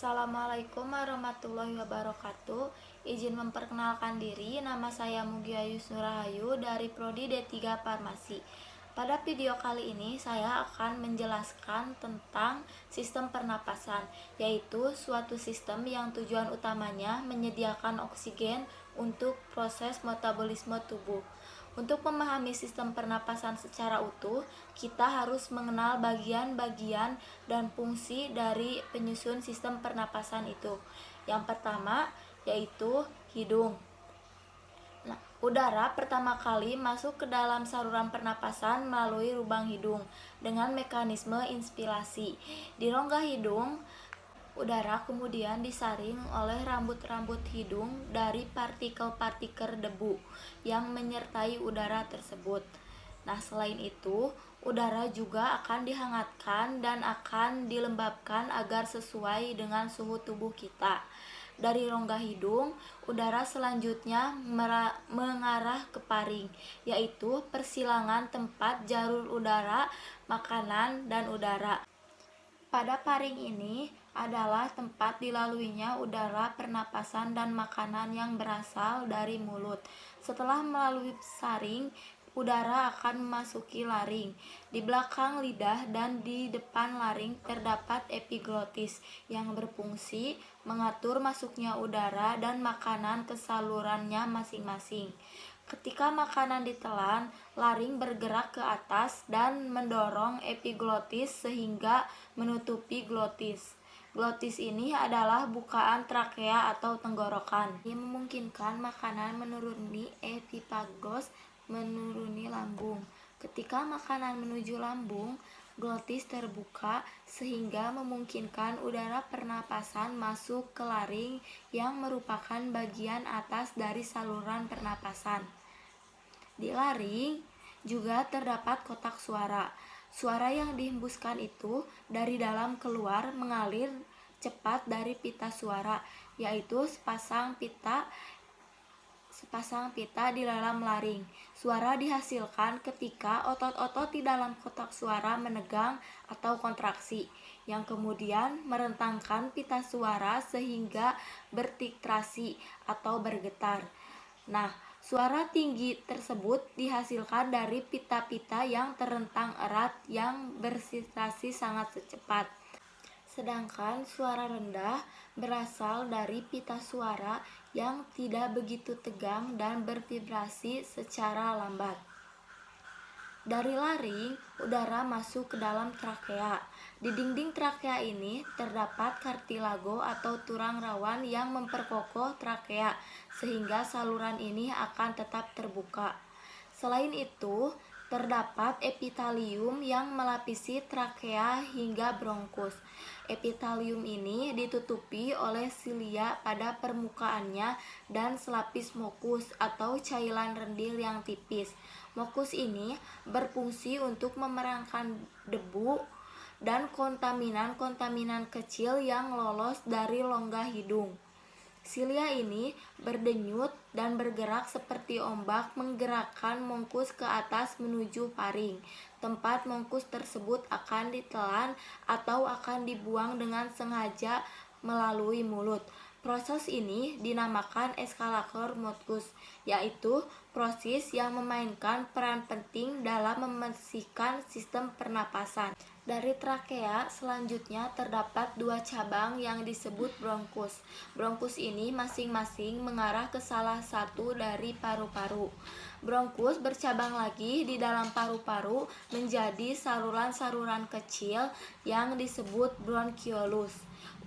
Assalamualaikum warahmatullahi wabarakatuh. Izin memperkenalkan diri, nama saya Mugia Yusnurahayu dari Prodi D3 Farmasi. Pada video kali ini saya akan menjelaskan tentang sistem pernapasan, yaitu suatu sistem yang tujuan utamanya menyediakan oksigen untuk proses metabolisme tubuh. Untuk memahami sistem pernapasan secara utuh, kita harus mengenal bagian-bagian dan fungsi dari penyusun sistem pernapasan itu. Yang pertama yaitu hidung. Udara pertama kali masuk ke dalam saluran pernapasan melalui lubang hidung dengan mekanisme inspirasi. Di rongga hidung, udara kemudian disaring oleh rambut-rambut hidung dari partikel-partikel debu yang menyertai udara tersebut. Nah, selain itu, udara juga akan dihangatkan dan akan dilembabkan agar sesuai dengan suhu tubuh kita. Dari rongga hidung, udara selanjutnya mengarah ke paring, yaitu persilangan tempat jalur udara, makanan, dan udara. Pada paring ini adalah tempat dilaluinya udara pernapasan dan makanan yang berasal dari mulut. Setelah melalui saring, udara akan memasuki laring. Di belakang lidah dan di depan laring terdapat epiglotis yang berfungsi mengatur masuknya udara dan makanan ke salurannya masing-masing. Ketika makanan ditelan, laring bergerak ke atas dan mendorong epiglotis sehingga menutupi glotis. Glotis ini adalah bukaan trakea atau tenggorokan. Ini memungkinkan makanan menuruni epifagus menuruni lambung. Ketika makanan menuju lambung, glotis terbuka sehingga memungkinkan udara pernapasan masuk ke laring yang merupakan bagian atas dari saluran pernapasan. Di laring juga terdapat kotak suara. Suara yang dihembuskan itu dari dalam keluar mengalir cepat dari pita suara, yaitu sepasang pita di dalam laring. Suara dihasilkan ketika otot-otot di dalam kotak suara menegang atau kontraksi, yang kemudian merentangkan pita suara sehingga bertitrasi atau bergetar. Nah, suara tinggi tersebut dihasilkan dari pita-pita yang terentang erat yang bertitrasi sangat cepat. Sedangkan suara rendah berasal dari pita suara yang tidak begitu tegang dan bervibrasi secara lambat. Dari laring, udara masuk ke dalam trakea. Di dinding trakea ini terdapat kartilago atau tulang rawan yang memperkokoh trakea sehingga saluran ini akan tetap terbuka. Selain itu, terdapat epitelium yang melapisi trakea hingga bronkus. Epitelium ini ditutupi oleh silia pada permukaannya dan selapis mukus atau cairan rendil yang tipis. Mukus ini berfungsi untuk memerangkan debu dan kontaminan-kontaminan kecil yang lolos dari rongga hidung. Silia ini berdenyut dan bergerak seperti ombak menggerakkan mukus ke atas menuju paring. Tempat mukus tersebut akan ditelan atau akan dibuang dengan sengaja melalui mulut. Proses ini dinamakan eskalator mukus, yaitu proses yang memainkan peran penting dalam membersihkan sistem pernapasan. Dari trakea selanjutnya terdapat dua cabang yang disebut bronkus. Bronkus ini masing-masing mengarah ke salah satu dari paru-paru. Bronkus bercabang lagi di dalam paru-paru menjadi saluran-saluran kecil yang disebut bronchiolus.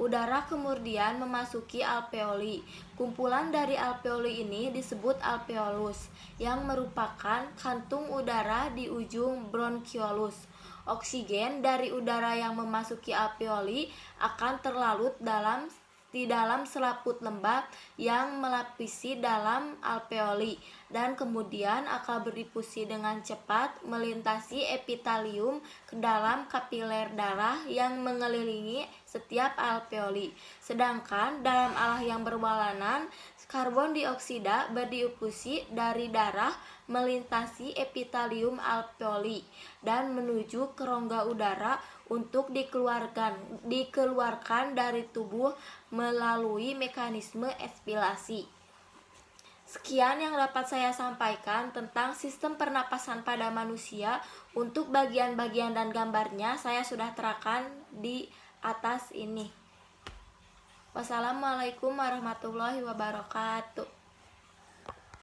Udara kemudian memasuki alveoli. Kumpulan dari alveoli ini disebut alveolus, yang merupakan kantung udara di ujung bronchiolus. Oksigen dari udara yang memasuki alveoli akan terlarut di dalam selaput lembab yang melapisi dalam alveoli dan kemudian akan berdifusi dengan cepat melintasi epitelium ke dalam kapiler darah yang mengelilingi setiap alveoli. Sedangkan dalam alah yang berwalanan, karbon dioksida berdifusi dari darah melintasi epitelium alveoli dan menuju ke rongga udara untuk dikeluarkan dari tubuh melalui mekanisme ekspirasi. Sekian yang dapat saya sampaikan tentang sistem pernapasan pada manusia. Untuk bagian-bagian dan gambarnya saya sudah terangkan di atas ini. Wassalamualaikum warahmatullahi wabarakatuh.